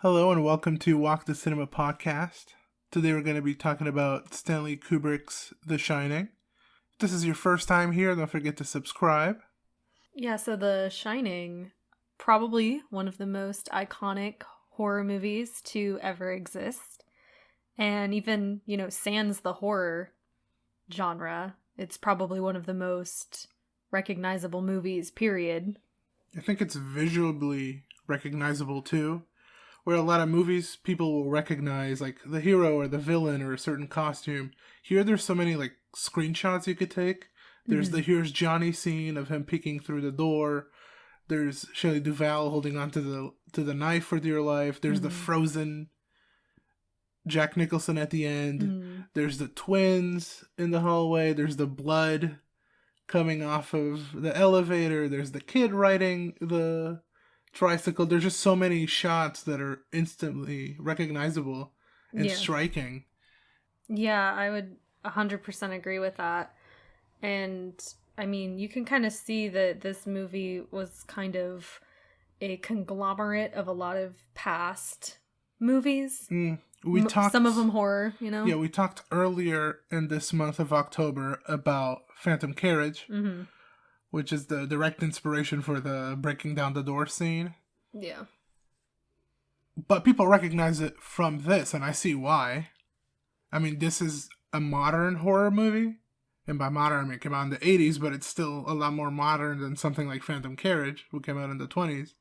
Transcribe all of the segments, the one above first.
Hello and welcome to Walk the Cinema podcast. Today we're going to be talking about Stanley Kubrick's The Shining. If this is your first time here, don't forget to subscribe. Yeah, so The Shining, probably one of the most iconic horror movies to ever exist. And even, sans the horror genre, it's probably one of the most recognizable movies, period. I think it's visually recognizable too. Where a lot of movies people will recognize like the hero or the villain or a certain costume. Here there's so many like screenshots you could take. There's the Here's Johnny scene of him peeking through the door. There's Shelley Duvall holding on to the knife for dear life. There's the frozen Jack Nicholson at the end. There's the twins in the hallway. There's the blood coming off of the elevator. There's the kid riding the tricycle. There's just so many shots that are instantly recognizable and striking. Yeah, I would 100% agree with that. And I mean, you can kind of see that this movie was kind of a conglomerate of a lot of past movies. We talked, some of them horror, Yeah, we talked earlier in this month of October about Phantom Carriage, which is the direct inspiration for the breaking down the door scene. Yeah. But people recognize it from this, and I see why. I mean, this is a modern horror movie. And by modern, I mean it came out in the 80s, but it's still a lot more modern than something like Phantom Carriage, who came out in the 20s.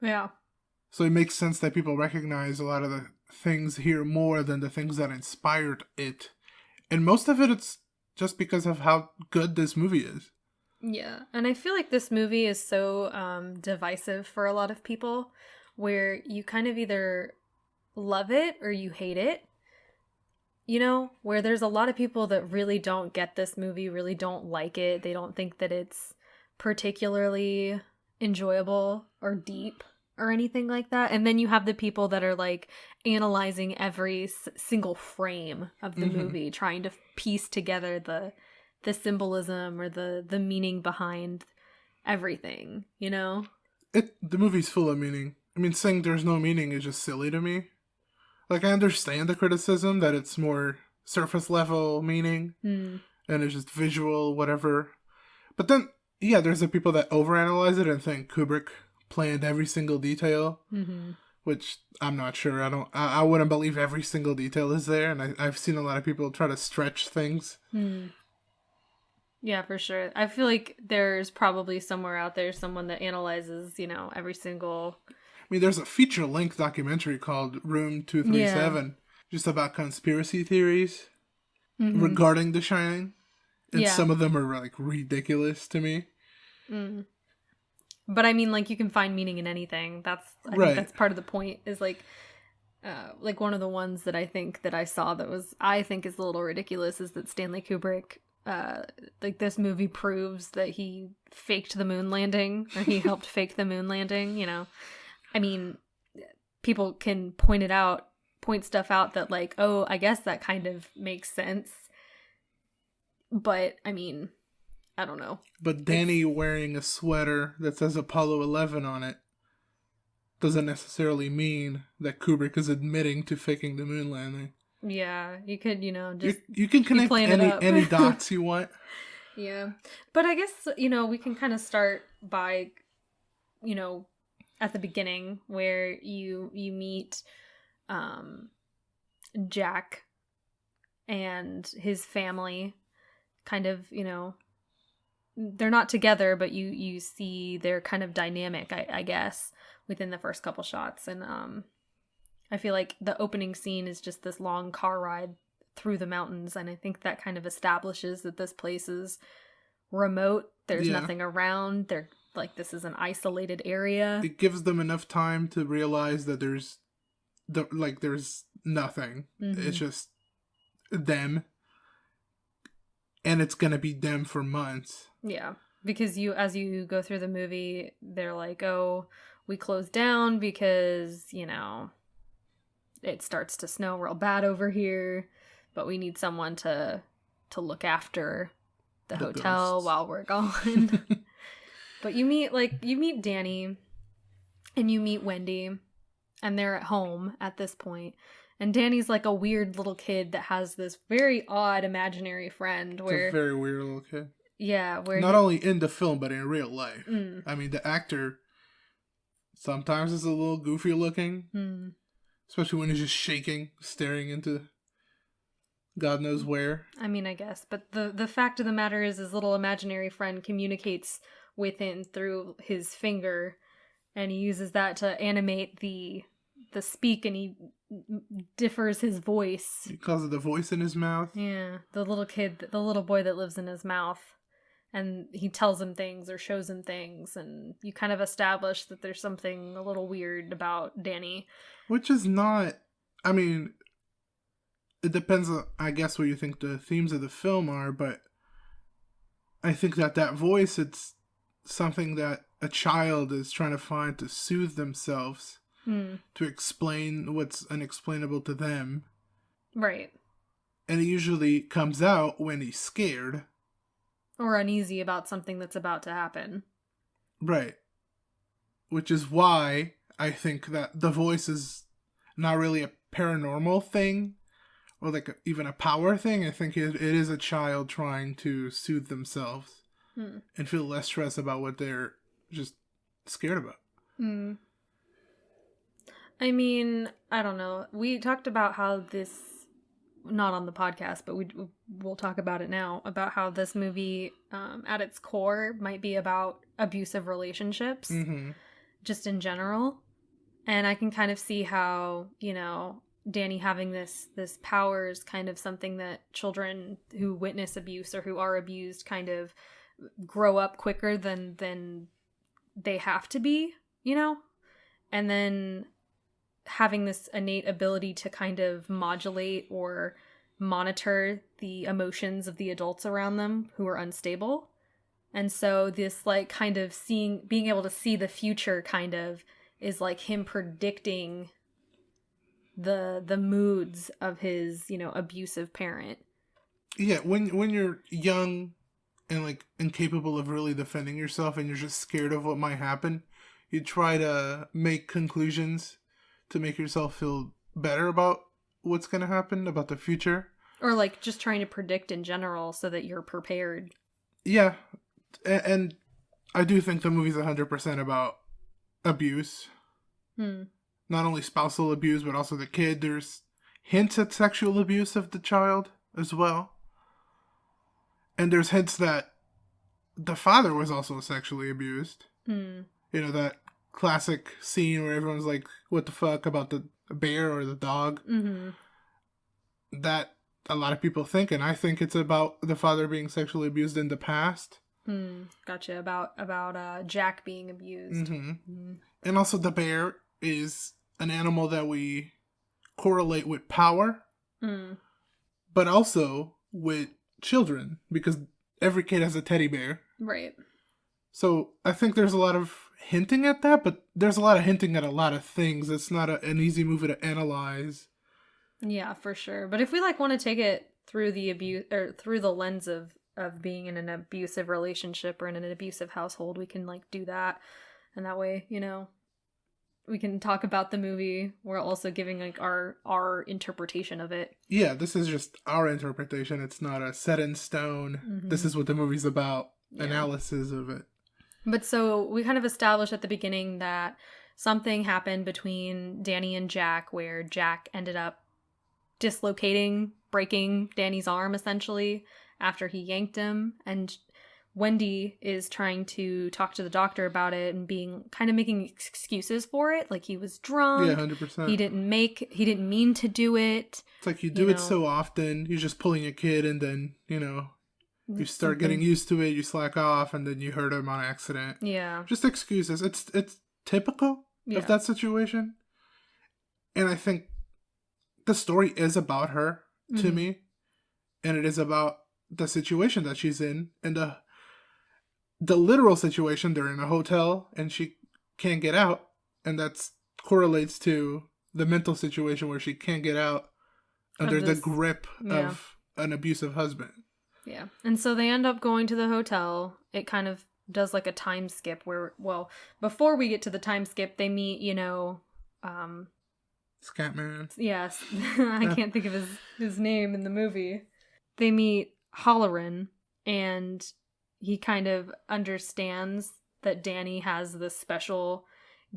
Yeah. So it makes sense that people recognize a lot of the things here more than the things that inspired it. And most of it's just because of how good this movie is. Yeah, and I feel like this movie is so divisive for a lot of people, where you kind of either love it or you hate it. Where there's a lot of people that really don't get this movie, really don't like it. They don't think that it's particularly enjoyable or deep or anything like that. And then you have the people that are like analyzing every single frame of the movie, trying to piece together the symbolism or the meaning behind everything, The movie's full of meaning. I mean, saying there's no meaning is just silly to me. Like, I understand the criticism that it's more surface level meaning and it's just visual, whatever. But then, yeah, there's the people that overanalyze it and think Kubrick planned every single detail, which I'm not sure. I wouldn't believe every single detail is there, and I've seen a lot of people try to stretch things. Yeah, for sure. I feel like there's probably somewhere out there someone that analyzes, every single... I mean, there's a feature-length documentary called Room 237, just about conspiracy theories regarding The Shining. And some of them are, like, ridiculous to me. But, I mean, like, you can find meaning in anything. I think that's part of the point, is, like one of the ones that I think that I saw that I think is a little ridiculous is that Stanley Kubrick... this movie proves that he faked the moon landing, or he helped fake the moon landing, I mean, people can point stuff out that like, oh, I guess that kind of makes sense. But, I mean, I don't know. But Danny wearing a sweater that says Apollo 11 on it doesn't necessarily mean that Kubrick is admitting to faking the moon landing. Yeah, you could, just... You can connect any dots you want. Yeah. But I guess, we can kind of start by, at the beginning, where you meet Jack and his family. Kind of, they're not together, but you see their kind of dynamic, I guess, within the first couple shots. And I feel like the opening scene is just this long car ride through the mountains, and I think that kind of establishes that this place is remote. There's nothing around. They're like, this is an isolated area. It gives them enough time to realize that there's nothing. It's just them, and it's gonna be them for months. Yeah, because as you go through the movie, they're like, oh, we closed down because it starts to snow real bad over here, but we need someone to look after the hotel ghosts while we're gone. But you meet Danny and you meet Wendy, and they're at home at this point. And Danny's like a weird little kid that has this very odd imaginary friend It's a where, very weird little kid. yeah, where Not only in the film, but in real life. Mm. I mean, the actor sometimes is a little goofy looking. Mm. Especially when he's just shaking, staring into God knows where. I mean, I guess. But the fact of the matter is his little imaginary friend communicates with him through his finger, and he uses that to animate the speak, and he differs his voice. He calls it the voice in his mouth. Yeah, the little kid, the little boy that lives in his mouth. And he tells him things or shows him things, and you kind of establish that there's something a little weird about Danny. Which is not... I mean, it depends on, I guess, what you think the themes of the film are, but I think that voice, it's something that a child is trying to find to soothe themselves, to explain what's unexplainable to them. Right. And it usually comes out when he's scared. Or uneasy about something that's about to happen. Right. Which is why I think that the voice is not really a paranormal thing, or like even a power thing. I think it is a child trying to soothe themselves and feel less stress about what they're just scared about. I mean, I don't know. We talked about how this, not on the podcast, but we'll talk about it now, about how this movie at its core might be about abusive relationships, just in general. And I can kind of see how, you know, Danny having this power is kind of something that children who witness abuse or who are abused kind of grow up quicker than they have to be, you know? And then having this innate ability to kind of modulate or monitor the emotions of the adults around them who are unstable. And so this like kind of being able to see the future kind of is like him predicting the moods of his, you know, abusive parent. Yeah, when you're young and like incapable of really defending yourself and you're just scared of what might happen, you try to make conclusions to make yourself feel better about what's going to happen, about the future. Or like just trying to predict in general so that you're prepared. Yeah. And I do think the movie's 100% about abuse. Not only spousal abuse, but also the kid. There's hints at sexual abuse of the child as well. And there's hints that the father was also sexually abused. You know, that classic scene where everyone's like, what the fuck about the bear or the dog? That a lot of people think, and I think it's about the father being sexually abused in the past. Gotcha. About Jack being abused. And also the bear is an animal that we correlate with power, but also with children, because every kid has a teddy bear. Right. So I think there's a lot of hinting at that, but there's a lot of hinting at a lot of things. It's not an easy movie to analyze. Yeah, for sure. But if we like want to take it through the abuse or through the lens of being in an abusive relationship or in an abusive household, we can like do that. And that way, you know, we can talk about the movie. We're also giving like our interpretation of it. Yeah, this is just our interpretation. It's not a set in stone. This is what the movie's about. Analysis of it. But so we kind of established at the beginning that something happened between Danny and Jack where Jack ended up breaking Danny's arm essentially after he yanked him, and Wendy is trying to talk to the doctor about it and making excuses for it, like he was drunk. Yeah, 100%. He didn't mean to do it. It's like you do it so often, you're just pulling a kid, and then, you know, you start getting used to it, you slack off, and then you hurt him on accident. Yeah. Just excuses. It's typical of that situation. And I think the story is about her to me, and it is about the situation that she's in, and the literal situation. They're in a hotel and she can't get out, and that's correlates to the mental situation where she can't get out under the grip of an abusive husband. Yeah. And so they end up going to the hotel. It kind of does like a time skip where, well, before we get to the time skip, they meet, you know, Scatman. Yes, I can't think of his name in the movie. They meet Halloran, and he kind of understands that Danny has this special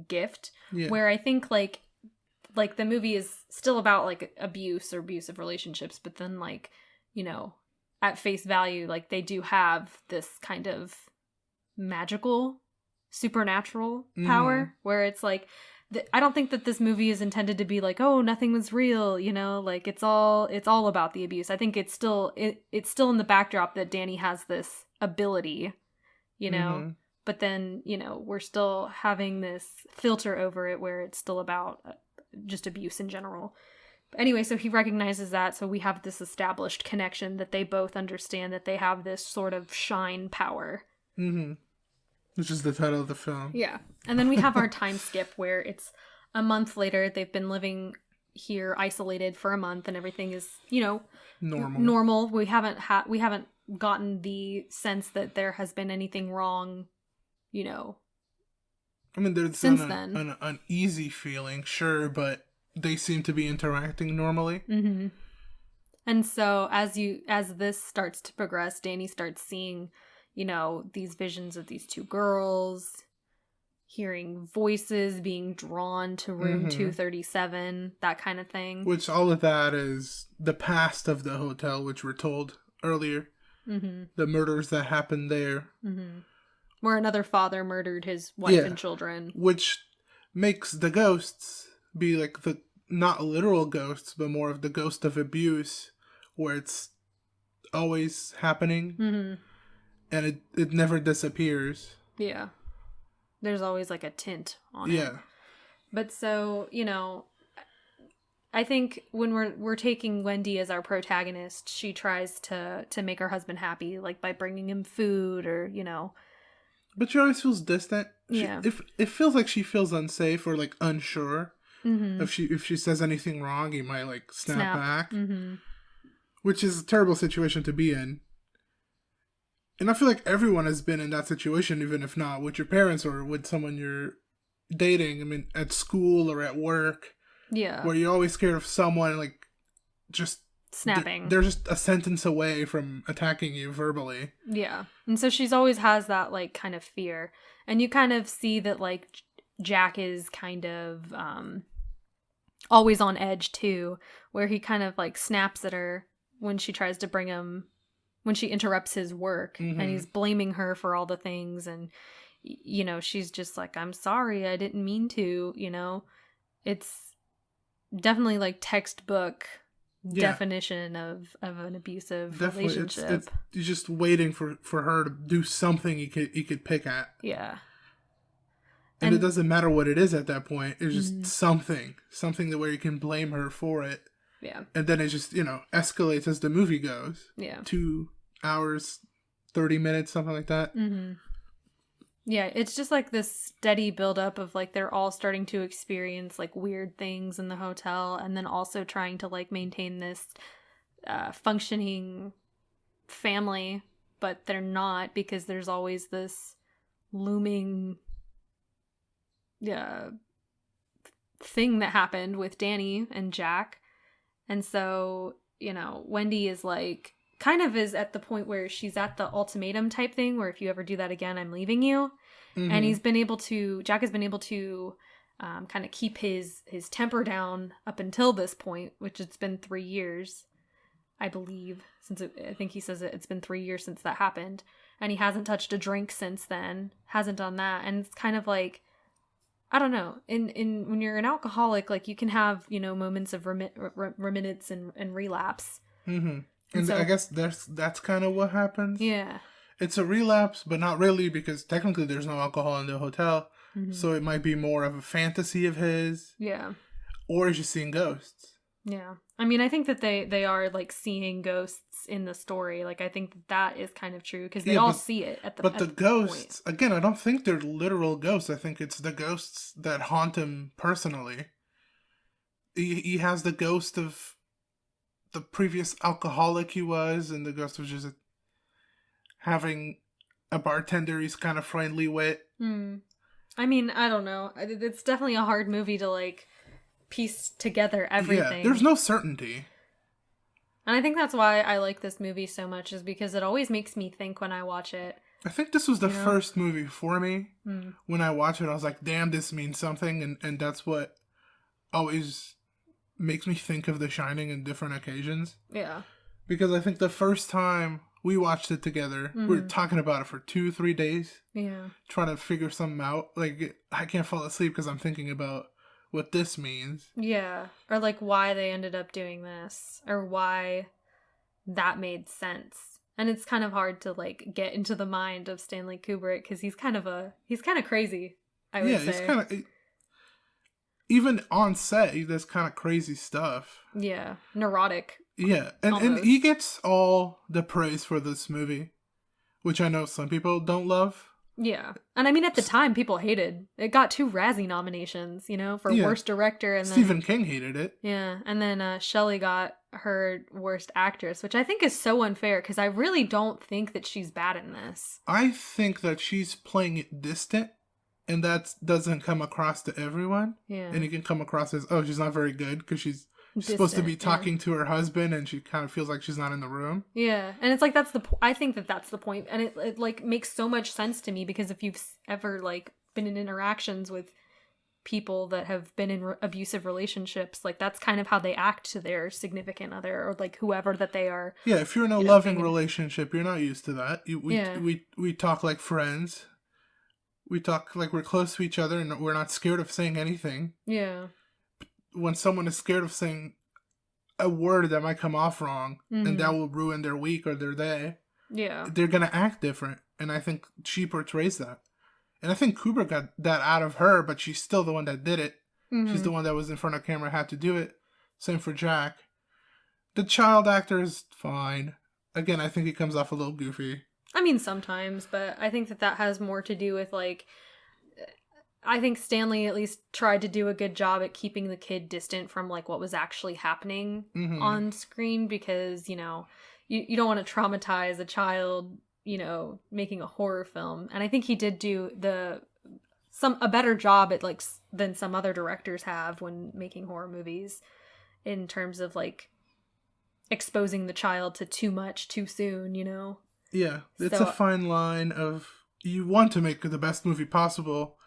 gift. Yeah. Where I think like the movie is still about like abuse or abusive relationships, but then like, you know, at face value, like they do have this kind of magical, supernatural power where it's like I don't think that this movie is intended to be like, oh, nothing was real, you know, like it's all about the abuse. I think it's still in the backdrop that Danny has this ability, you know, but then, you know, we're still having this filter over it where it's still about just abuse in general. But anyway, so he recognizes that, so we have this established connection that they both understand that they have this sort of shine power. Which is the title of the film. Yeah. And then we have our time skip where it's a month later. They've been living here isolated for a month and everything is, you know, normal. We haven't gotten the sense that there has been anything wrong, you know. I mean, there's since an uneasy feeling, sure, but they seem to be interacting normally. And so as this starts to progress, Danny starts seeing, you know, these visions of these two girls, hearing voices, being drawn to room 237, that kind of thing. Which all of that is the past of the hotel, which we're told earlier. The murders that happened there. Where another father murdered his wife and children. Which makes the ghosts be like the, not literal ghosts, but more of the ghost of abuse, where it's always happening. And it never disappears. Yeah. There's always like a tint on it. Yeah. But so, you know, I think when we're taking Wendy as our protagonist, she tries to make her husband happy, like by bringing him food or, you know. But she always feels distant. Yeah. It feels like she feels unsafe or like unsure. If she says anything wrong, he might like snap back. Which is a terrible situation to be in. And I feel like everyone has been in that situation, even if not with your parents or with someone you're dating. I mean, at school or at work. Yeah. Where you're always scared of someone, like, just snapping. They're just a sentence away from attacking you verbally. Yeah. And so she's always has that, like, kind of fear. And you kind of see that, like, Jack is kind of always on edge, too. Where he kind of, like, snaps at her when she tries to bring him... when she interrupts his work and he's blaming her for all the things and, you know, she's just like, I'm sorry, I didn't mean to, you know. It's definitely like textbook definition of an abusive relationship. It's you're just waiting for her to do something you could pick at. Yeah. And it doesn't matter what it is at that point. It's just something where you can blame her for it. Yeah. And then it just, you know, escalates as the movie goes. Yeah. 2 hours, 30 minutes, something like that. Yeah, it's just like this steady buildup of like they're all starting to experience like weird things in the hotel and then also trying to like maintain this functioning family, but they're not because there's always this looming thing that happened with Danny and Jack. And so, you know, Wendy is like, kind of is at the point where she's at the ultimatum type thing where if you ever do that again, I'm leaving you. And Jack has been able to kind of keep his temper down up until this point, which it's been 3 years, I believe, I think he says it's been 3 years since that happened. And he hasn't touched a drink since then, hasn't done that. And it's kind of like, I don't know. In when you're an alcoholic, like you can have, you know, moments of reminiscence and relapse. And so, I guess that's kind of what happens. Yeah, it's a relapse, but not really because technically there's no alcohol in the hotel, so it might be more of a fantasy of his. Yeah, or he's just seeing ghosts. Yeah, I mean, I think that they are like seeing ghosts in the story. Like, I think that is kind of true because they all see it at the. But the ghosts, again, I don't think they're literal ghosts. I think it's the ghosts that haunt him personally. He has the ghost of the previous alcoholic he was, and the ghost of just having a bartender he's kind of friendly with. I mean, I don't know. It's definitely a hard movie to like piece together Yeah, everything. there's no certainty. And I think that's why I like this movie so much, is because it always makes me think when I watch it. I think this was the You know? first movie for me. When I watched it, I was like, damn, this means something. And that's what always makes me think of The Shining in different occasions. Yeah. Because I think the first time we watched it together, we were talking about it for 2-3 days. Yeah. Trying to figure something out. Like, I can't fall asleep because I'm thinking about what this means. Yeah. Or like why they ended up doing this, or why that made sense. And it's kind of hard to like get into the mind of Stanley Kubrick, because he's kind of crazy, I would say. He's kind of, even on set, he does kind of crazy stuff. Yeah. Neurotic. Yeah, and he gets all the praise for this movie, which I know some people don't love. Yeah. And I mean, at the time, people hated. It got 2 Razzie nominations, for worst director. And Stephen King hated it. Yeah. And then Shelley got her worst actress, which I think is so unfair, because I really don't think that she's bad in this. I think that she's playing it distant, and that doesn't come across to everyone. Yeah. And it can come across as, oh, she's not very good, because she's supposed to be talking to her husband, and she kind of feels like she's not in the room. Yeah, and it's like I think that's the point, and it like makes so much sense to me, because if you've ever like been in interactions with people that have been in abusive relationships, like that's kind of how they act to their significant other, or like whoever that they are. Yeah, if you're in a loving relationship, you're not used to that. We talk like friends. We talk like we're close to each other, and we're not scared of saying anything. Yeah. When someone is scared of saying a word that might come off wrong, and that will ruin their week or their day, they're going to act different. And I think she portrays that. And I think Kubrick got that out of her, but she's still the one that did it. She's the one that was in front of camera, had to do it. Same for Jack. The child actor is fine. Again, I think he comes off a little goofy. I mean, sometimes, but I think that has more to do with like, I think Stanley at least tried to do a good job at keeping the kid distant from like what was actually happening on screen, because, you don't want to traumatize a child, making a horror film. And I think he did do a better job at like than some other directors have when making horror movies, in terms of like exposing the child to too much too soon, Yeah, it's a fine line of, you want to make the best movie possible,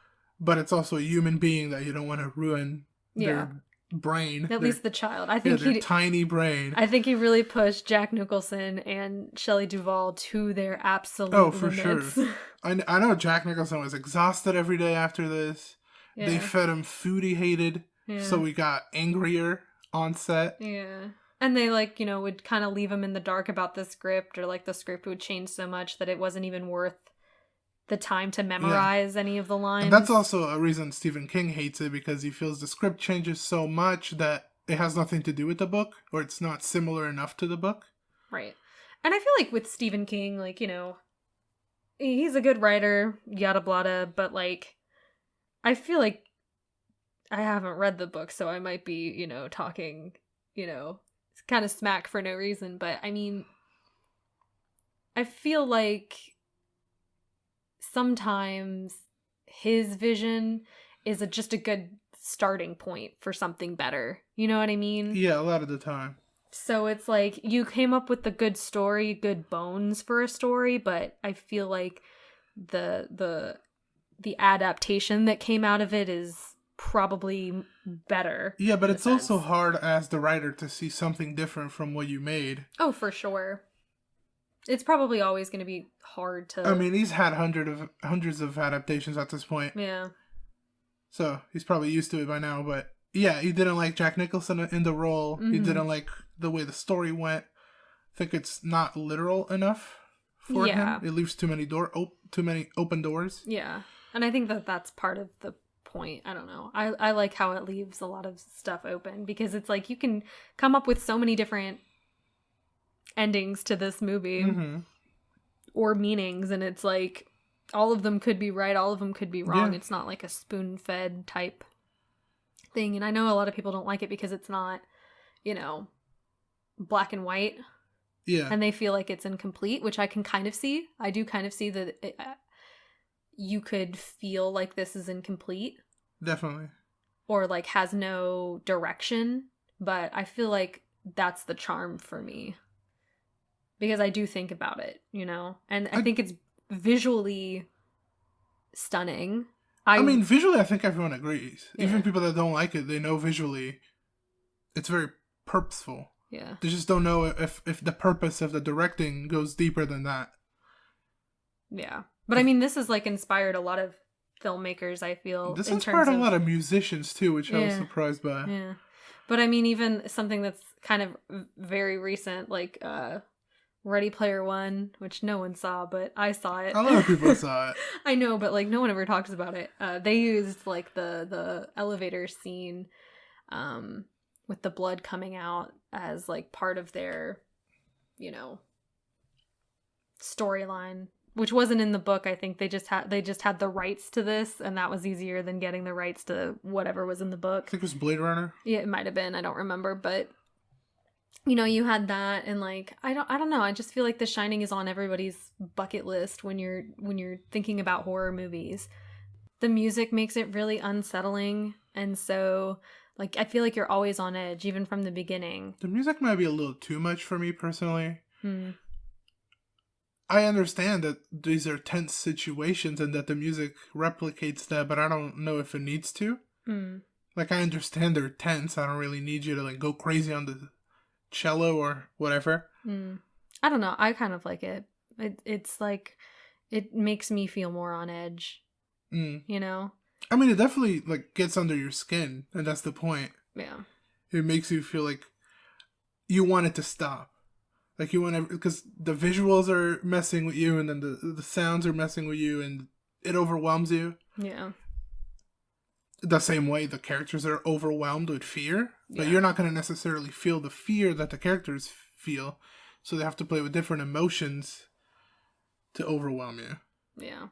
but it's also a human being that you don't want to ruin their brain. At least the child. I think their tiny brain. I think he really pushed Jack Nicholson and Shelley Duvall to their absolute limits. Sure. I know Jack Nicholson was exhausted every day after this. Yeah. They fed him food he hated, so he got angrier on set. Yeah. And they would kind of leave him in the dark about the script, or like the script would change so much that it wasn't even worth the time to memorize any of the lines. And that's also a reason Stephen King hates it, because he feels the script changes so much that it has nothing to do with the book, or it's not similar enough to the book. Right. And I feel like with Stephen King, like, he's a good writer, yada blada, but like, I feel like I haven't read the book, so I might be, talking, kind of smack for no reason, but I mean, I feel like sometimes his vision is just a good starting point for something better. You know what I mean? Yeah, a lot of the time. So it's like, you came up with the good story, good bones for a story, but I feel like the adaptation that came out of it is probably better. Yeah, but it's also hard as the writer to see something different from what you made. Oh, for sure. It's probably always going to be hard to... I mean, he's had hundreds of adaptations at this point. Yeah. So, he's probably used to it by now, but yeah, he didn't like Jack Nicholson in the role. He didn't like the way the story went. I think it's not literal enough for him. It leaves too many open doors. Yeah. And I think that's part of the point. I don't know. I like how it leaves a lot of stuff open, because it's like you can come up with so many different endings to this movie or meanings, and it's like all of them could be right, all of them could be wrong. It's not like a spoon-fed type thing. And I know a lot of people don't like it because it's not, black and white. Yeah. And they feel like it's incomplete, which I can kind of see. I do kind of see that you could feel like this is incomplete. Definitely. or like has no direction, but I feel like that's the charm for me. Because I do think about it, you know? And I think it's visually stunning. I mean, visually, I think everyone agrees. Yeah. Even people that don't like it, they know visually it's very purposeful. Yeah. They just don't know if the purpose of the directing goes deeper than that. Yeah. But I mean, this has like inspired a lot of filmmakers, I feel. This inspired a lot of musicians too, which I was surprised by. Yeah. But I mean, even something that's kind of very recent, like Ready Player One, which no one saw, but I saw it. A lot of people saw it. I know, but like no one ever talks about it. They used like the elevator scene with the blood coming out as like part of their, you know, storyline, which wasn't in the book. I think they just had the rights to this, and that was easier than getting the rights to whatever was in the book. I think it was Blade Runner. Yeah, it might have been. I don't remember, but you know, you had that, and like I don't know. I just feel like The Shining is on everybody's bucket list when you're thinking about horror movies. The music makes it really unsettling, and so like I feel like you're always on edge, even from the beginning. The music might be a little too much for me personally. I understand that these are tense situations and that the music replicates that, but I don't know if it needs to. Like, I understand they're tense. I don't really need you to like go crazy on the cello or whatever. I don't know. I kind of like it. It's like it makes me feel more on edge. You know? I mean, it definitely like gets under your skin, and that's the point. Yeah. It makes you feel like you want it to stop. Like you want to, because the visuals are messing with you, and then the sounds are messing with you, and it overwhelms you. Yeah. The same way the characters are overwhelmed with fear, but you're not going to necessarily feel the fear that the characters feel, so they have to play with different emotions to overwhelm you. Yeah.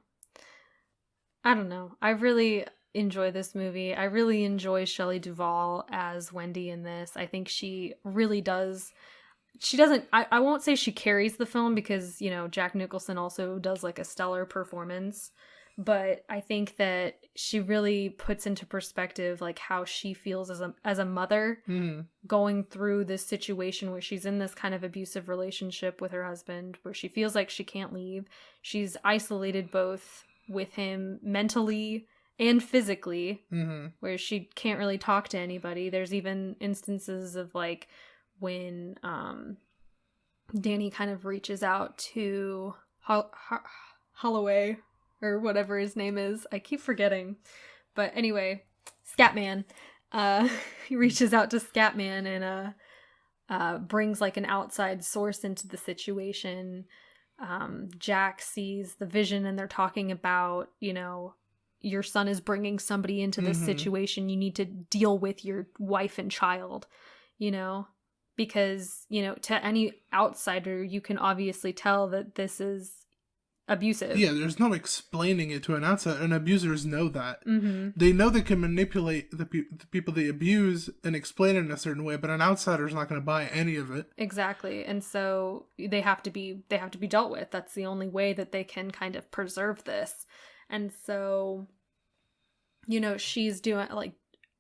I don't know. I really enjoy this movie. I really enjoy Shelley Duvall as Wendy in this. I think she really does. She doesn't, I won't say she carries the film because, you know, Jack Nicholson also does like a stellar performance, but I think that she really puts into perspective like how she feels as a mother going through this situation where she's in this kind of abusive relationship with her husband, where she feels like she can't leave. She's isolated both with him mentally and physically, where she can't really talk to anybody. There's even instances of like when Danny kind of reaches out to Holloway or whatever his name is. I keep forgetting. But anyway, Scatman. He reaches out to Scatman and brings like an outside source into the situation. Jack sees the vision and they're talking about, you know, your son is bringing somebody into this situation. You need to deal with your wife and child, you know? Because, you know, to any outsider, you can obviously tell that this is abusive. Yeah, there's no explaining it to an outsider, and abusers know that. They know they can manipulate the people they abuse and explain it in a certain way, but an outsider's not going to buy any of it. Exactly, and so they have to be dealt with. That's the only way that they can kind of preserve this. And so, you know, she's doing like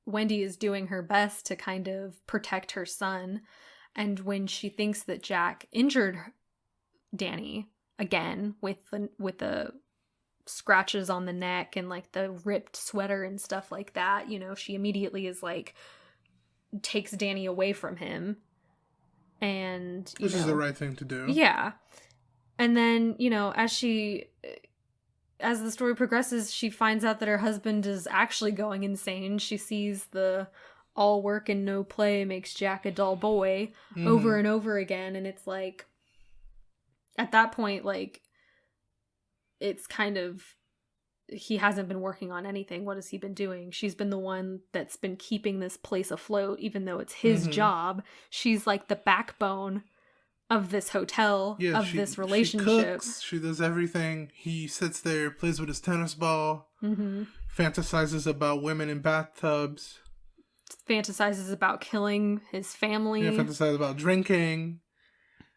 Wendy is doing her best to kind of protect her son. And when she thinks that Jack injured Danny again with the scratches on the neck and like the ripped sweater and stuff like that, you know, she immediately is like takes Danny away from him. And which is the right thing to do. Yeah. And then, you know, as the story progresses, she finds out that her husband is actually going insane. She sees the all work and no play makes Jack a dull boy over and over again. And it's like, at that point, like, it's kind of, he hasn't been working on anything. What has he been doing? She's been the one that's been keeping this place afloat, even though it's his job. She's like the backbone of this hotel, this relationship. She cooks, she does everything. He sits there, plays with his tennis ball, fantasizes about women in bathtubs, fantasizes about killing his family. Yeah, fantasizes about drinking.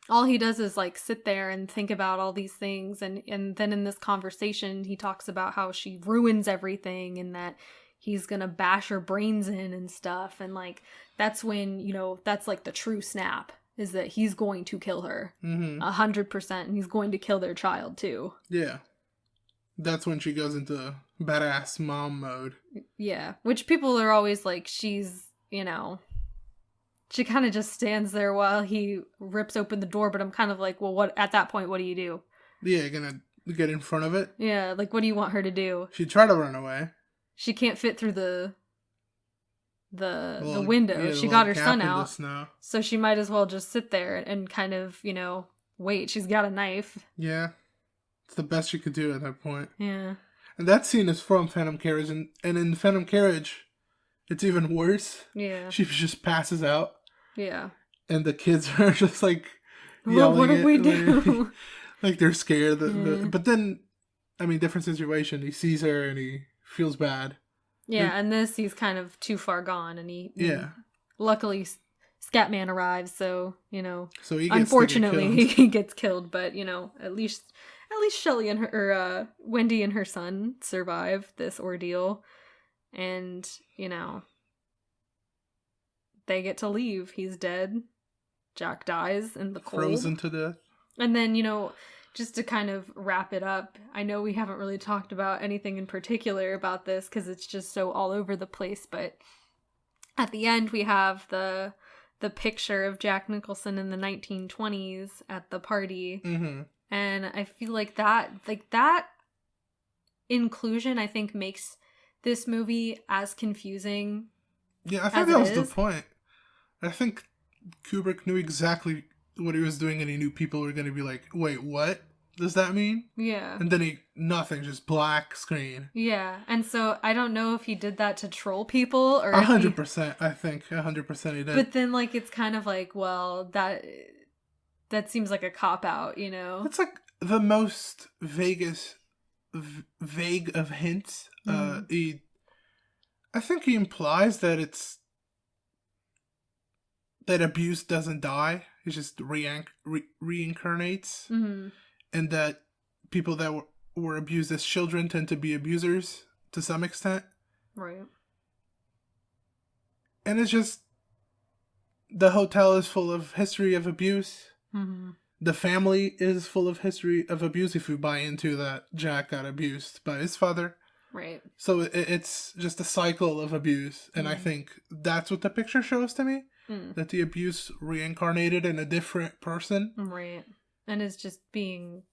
All he does is like sit there and think about all these things, and then in this conversation he talks about how she ruins everything and that he's gonna bash her brains in and stuff. And like, that's when, that's like the true snap, is that he's going to kill her 100%, and he's going to kill their child too. Yeah. That's when she goes into badass mom mode. Yeah. Which people are always like, she's, she kind of just stands there while he rips open the door, but I'm kind of like, well, what, at that point, what do you do? Yeah, you're gonna get in front of it? Yeah, like, what do you want her to do? She tried to run away. She can't fit through the window. Yeah, she got her son out. So she might as well just sit there and kind of, wait. She's got a knife. Yeah. It's the best she could do at that point. Yeah. And that scene is from Phantom Carriage, and in Phantom Carriage, it's even worse. Yeah. She just passes out. Yeah. And the kids are just like yelling. What do we do? Like they're scared. But then, I mean, different situation. He sees her and he feels bad. Yeah, and this, he's kind of too far gone, and yeah. Luckily, Scatman arrives, so, So he gets unfortunately, he gets killed, but, at least Shelley and her, Wendy and her son survive this ordeal, and, they get to leave. He's dead. Jack dies in the cold. Frozen to death. And then, just to kind of wrap it up, I know we haven't really talked about anything in particular about this because it's just so all over the place, but at the end we have the picture of Jack Nicholson in the 1920s at the party. Mm-hmm. And I feel like that inclusion, I think, makes this movie as confusing. Yeah, I think that was the point. I think Kubrick knew exactly what he was doing, and he knew people were going to be like, wait, what does that mean? Yeah. And then nothing, just black screen. Yeah. And so I don't know if he did that to troll people or 100%, I think. 100% he did. But then, like, it's kind of like, well, that seems like a cop-out, It's like the most vague of hints. Mm-hmm. I think he implies that that abuse doesn't die. It just reincarnates. Mm-hmm. And that people that were abused as children tend to be abusers to some extent. Right. And it's just, the hotel is full of history of abuse. Mm-hmm. The family is full of history of abuse, if you buy into that Jack got abused by his father. Right. So it's just a cycle of abuse. And I think that's what the picture shows to me. That the abuse reincarnated in a different person. Right. And is just being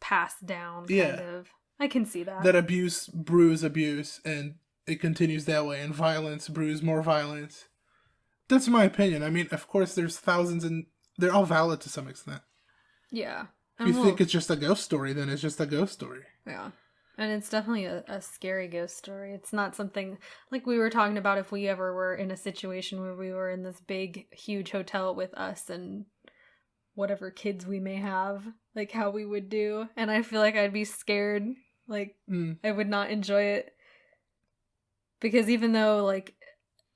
passed down, kind of. I can see that. That abuse brews abuse, and it continues that way. And violence brews more violence. That's my opinion. I mean, of course, there's thousands, and they're all valid to some extent. Yeah. If you think it's just a ghost story, then it's just a ghost story. Yeah. And it's definitely a scary ghost story. It's not something like we were talking about if we ever were in a situation where we were in this big, huge hotel with us and whatever kids we may have, like how we would do. And I feel like I'd be scared. Like, I would not enjoy it. Because even though, like,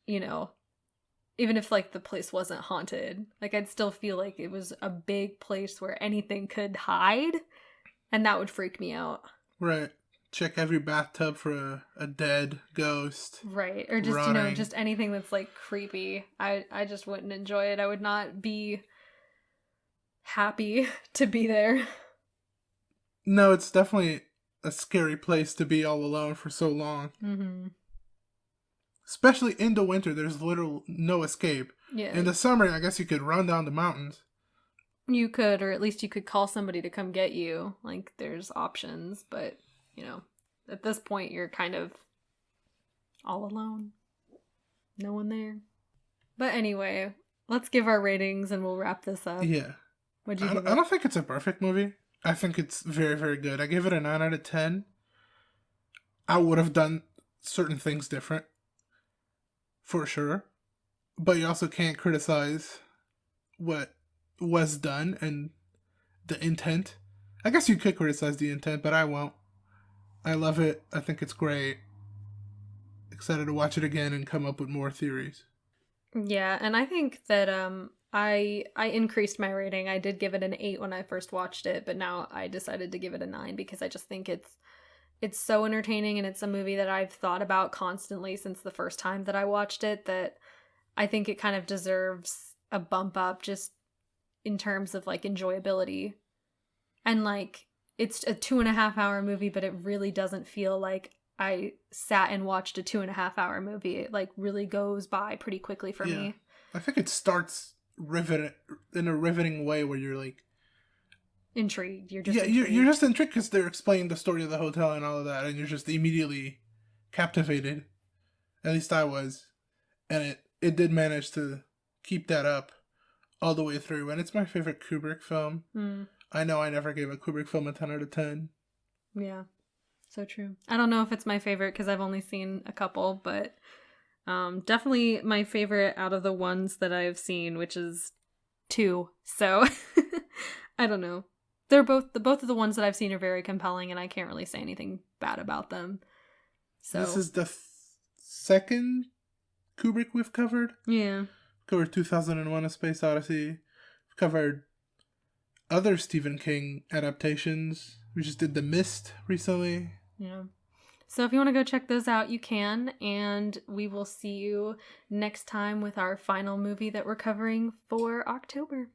even if, like, the place wasn't haunted, like, I'd still feel like it was a big place where anything could hide. And that would freak me out. Right. Check every bathtub for a dead ghost. Right. Or just, running. Just anything that's, like, creepy. I just wouldn't enjoy it. I would not be happy to be there. No, it's definitely a scary place to be all alone for so long. Mm-hmm. Especially in the winter, there's literal no escape. Yeah. In the summer, I guess you could run down the mountains. You could, or at least you could call somebody to come get you. Like, there's options, but, at this point, you're kind of all alone. No one there. But anyway, let's give our ratings and we'll wrap this up. Yeah. What'd you give it? I don't think it's a perfect movie. I think it's very, very good. I give it a 9 out of 10. I would have done certain things different. For sure. But you also can't criticize what was done and the intent. I guess you could criticize the intent, but I won't. I love it. I think it's great. Excited to watch it again and come up with more theories. Yeah, and I think that I increased my rating. I did give it an 8 when I first watched it, but now I decided to give it a 9 because I just think it's so entertaining, and it's a movie that I've thought about constantly since the first time that I watched it, that I think it kind of deserves a bump up just in terms of like enjoyability. And like, it's a 2.5 hour movie, but it really doesn't feel like I sat and watched a 2.5 hour movie. It like really goes by pretty quickly for Yeah. me. I think it starts in a riveting way where you're like, Intrigued. You're just yeah, intrigued. you're just intrigued because they're explaining the story of the hotel and all of that, and you're just immediately captivated. At least I was, and it did manage to keep that up all the way through. And it's my favorite Kubrick film. I know I never gave a Kubrick film a 10 out of 10. Yeah, so true. I don't know if it's my favorite because I've only seen a couple, but definitely my favorite out of the ones that I've seen, which is 2. So I don't know. They're both of the ones that I've seen are very compelling, and I can't really say anything bad about them. So This is the second Kubrick we've covered. yeah. Covered 2001: A Space Odyssey. We've covered other Stephen King adaptations. We just did The Mist recently. Yeah. So if you want to go check those out, you can, and we will see you next time with our final movie that we're covering for October.